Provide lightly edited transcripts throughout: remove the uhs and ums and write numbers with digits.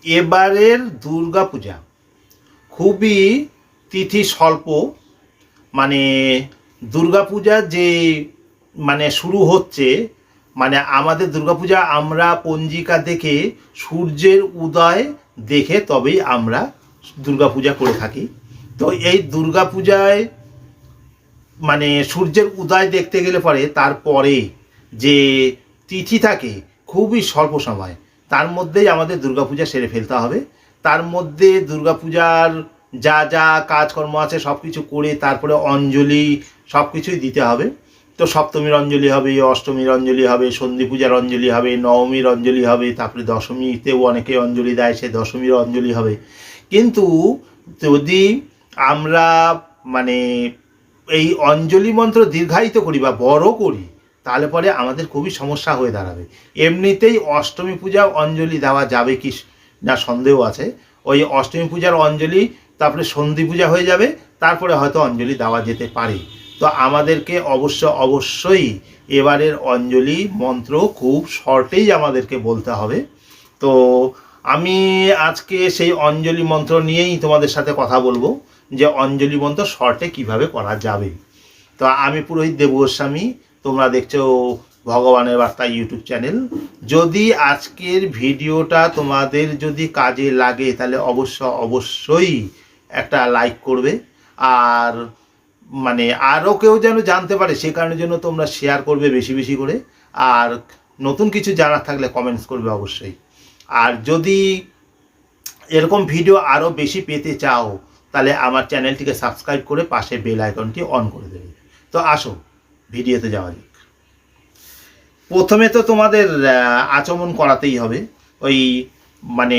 এবারের দুর্গা পূজা খুবই তিথি স্বল্প, মানে দুর্গাপূজা যে মানে শুরু হচ্ছে, মানে আমাদের দুর্গাপূজা আমরা পঞ্জিকা দেখে সূর্যের উদয় দেখে তবেই আমরা দুর্গাপূজা করে থাকি। তো এই দুর্গাপূজায় মানে সূর্যের উদয় দেখতে গেলে পরে তারপরে যে তিথি থাকে খুবই স্বল্প সময়, তার মধ্যেই আমাদের দুর্গাপূজা সেরে ফেলতে হবে। তার মধ্যে দুর্গাপূজার যা যা কাজকর্ম আছে সব কিছু করে তারপরে অঞ্জলি সব কিছুই দিতে হবে। তো সপ্তমীর অঞ্জলি হবে, অষ্টমীর অঞ্জলি হবে, সন্ধি পূজার অঞ্জলি হবে, নবমীর অঞ্জলি হবে, তারপরে দশমীতেও অনেকে অঞ্জলি দেয়, সে দশমীর অঞ্জলি হবে। কিন্তু যদি আমরা মানে এই অঞ্জলি মন্ত্র দীর্ঘায়িত করি বা বড় করি, তাহলে পরে আমাদের খুবই সমস্যা হয়ে দাঁড়াবে। এমনিতেই অষ্টমী পূজা অঞ্জলি দেওয়া যাবে কি না সন্দেহ আছে। ওই অষ্টমী পূজার অঞ্জলি তারপরে সন্ধি পূজা হয়ে যাবে, তারপরে হয়তো অঞ্জলি দেওয়া যেতে পারে। তো আমাদেরকে অবশ্যই এবারের অঞ্জলি মন্ত্র খুব শর্টেই আমাদেরকে বলতে হবে। তো আমি আজকে সেই অঞ্জলি মন্ত্র নিয়েই তোমাদের সাথে কথা বলবো, যে অঞ্জলি মন্ত্র শর্টে কিভাবে করা যাবে। তো আমি পুরোহিত দেব গোস্বামী, তোমরা দেখছো ভগবানের বার্তা ইউটিউব চ্যানেল। যদি আজকের ভিডিওটা তোমাদের যদি কাজে লাগে তাহলে অবশ্যই একটা লাইক করবে, আর মানে আরও কেউ যেন জানতে পারে সে কারণের জন্য তোমরা শেয়ার করবে বেশি বেশি করে, আর নতুন কিছু জানার থাকলে কমেন্টস করবে অবশ্যই। আর যদি এরকম ভিডিও আরও বেশি পেতে চাও তাহলে আমার চ্যানেলটিকে সাবস্ক্রাইব করে পাশে বেল আইকনটি অন করে দেবে। তো আসো ভিডিওতে যাওয়া যাক। প্রথমে তো তোমাদের আচমন করাতেই হবে। ওই মানে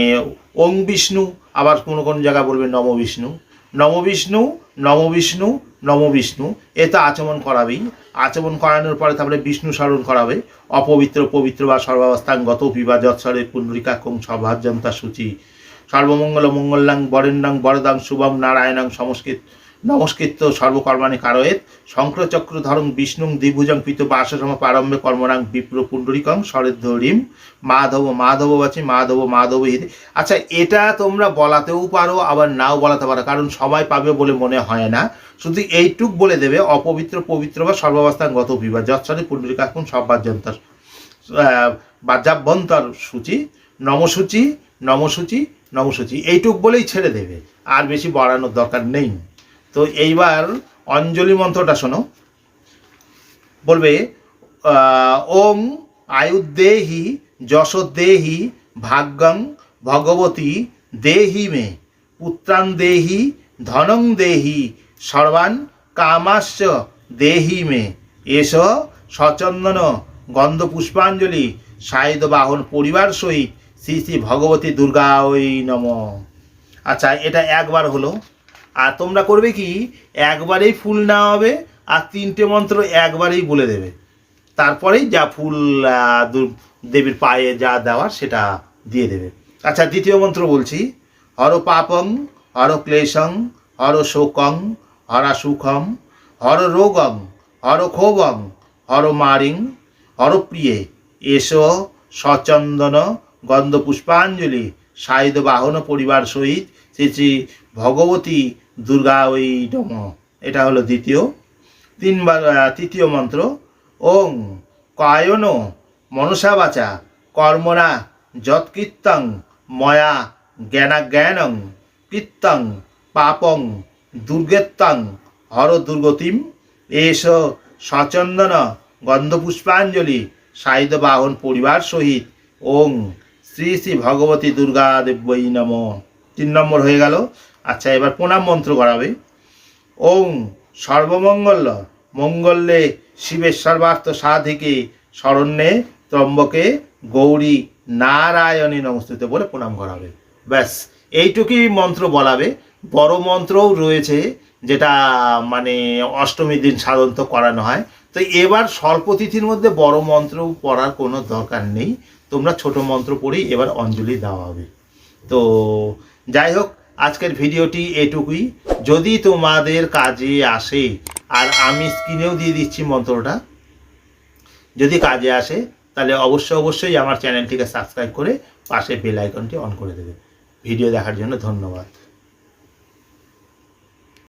ওং বিষ্ণু, আবার কোনো কোনো জায়গা বলবে নমবিষ্ণু, নমবিষ্ণু নমবিষ্ণু নমবিষ্ণু, এ তো আচমন করাবেই। আচমন করানোর পরে তারপরে বিষ্ণু স্মরণ করাবে। অপবিত্র পবিত্র বা সর্বাবস্থাঙ্গত বিবা যৎসরে পুণ্ডরিকাক্ষং সভার্যন্তা সূচি সর্বমঙ্গল মঙ্গলাং বরেণ্যাং বরদাং শুভং নারায়ণাং নমস্কৃত্য সর্বকর্মাণি কারয়েত শঙ্করচক্র ধরং বিষ্ণুং দ্বিভুজং পিত বাসসম প্রারম্ভে কর্মরাং বিপ্র পুণ্ডরিকং শরদ্ধরিম মাধব মাধব বাচি মাধব মাধব হিতে। আচ্ছা, এটা তোমরা বলাতেও পারো আবার নাও বলাতে পারো, কারণ সবাই পাবে বলে মনে হয় না। শুধু এইটুক বলে দেবে, অপবিত্র পবিত্র বা সর্বাবস্থাঙ্গত বিবাহ যৎসরে পুণ্ডরিকাক্ষং সব্বার্যন্তর বাজ্যাভ্যন্তর সূচি নমসূচি নমসূচি নমসূচি, এইটুক বলেই ছেড়ে দেবে, আর বেশি বাড়ানোর দরকার নেই। তো এইবার অঞ্জলি মন্ত্রটা শোনো। বলবে ওং আয়ুদেহি যশোদেহি ভাগ্যং ভগবতী দেহি মে পুত্রাং দেহি ধনং দেহি সর্বান কামাশ্চ দেহি মে এস সচন্দন গন্ধ পুষ্পাঞ্জলি সায়ুধ বাহন পরিবার সহিত শ্রী শ্রী ভগবতী দুর্গা ওই নম। আচ্ছা, এটা একবার হলো। আর তোমরা করবে কি, একবারেই ফুল নেওয়া হবে আর তিনটে মন্ত্র একবারেই বলে দেবে, তারপরেই যা ফুল দেবীর পায়ে যা দেওয়ার সেটা দিয়ে দেবে। আচ্ছা, দ্বিতীয় মন্ত্র বলছি। হর পাপং হর ক্লেশং হর শোকং হরা সুখম হর রোগং হর ক্ষোভং হর মারিং হর প্রিয়ে এস সচন্দন গন্ধ পুষ্পাঞ্জলি সায়ুধ বাহন পরিবার সহিত শ্রী শ্রী ভগবতী দুর্গা ওই নম। এটা হলো তৃতীয় মন্ত্র। ওং কায়ন মনসা বাচা কর্মণা যৎকীর্তং ময়া জ্ঞানাজ্ঞানং কীর্তং পাপং দুর্গেত্তং হর দুর্গতিম এস সচন্দন গন্ধপুষ্পাঞ্জলি সায়ুধ বাহন পরিবার সহিত ওং শ্রী শ্রী ভগবতী দুর্গা দেব্যই নম। 3 নম্বর হয়ে গেল। আচ্ছা, এবার প্রণাম মন্ত্র করাবে। ওং সর্বমঙ্গল মঙ্গলে শিবের সর্বার্থ সাধিকে শরণ্যে ত্রম্বকে গৌরী নারায়ণী নমস্তুতে বলে প্রণাম করাবে। ব্যাস, এইটুকুই মন্ত্র বলাবে। বড় মন্ত্রও রয়েছে যেটা মানে অষ্টমীর দিন সাধারণত করানো হয়। তো এবার স্বল্প তিথির মধ্যে বড় মন্ত্র পড়ার কোনো দরকার নেই, তোমরা ছোট মন্ত্র পড়েই এবার অঞ্জলি দেওয়া হবে। তো যাই হোক, আজকের ভিডিওটি এটুকুই। যদি তোমাদের কাজে আসে, আর আমি স্ক্রিনেও দিয়ে দিচ্ছি মন্ত্রটা, যদি কাজে আসে তাহলে অবশ্যই আমার চ্যানেলটিকে সাবস্ক্রাইব করে পাশে বেল আইকনটি অন করে দেবে। ভিডিও দেখার জন্য ধন্যবাদ।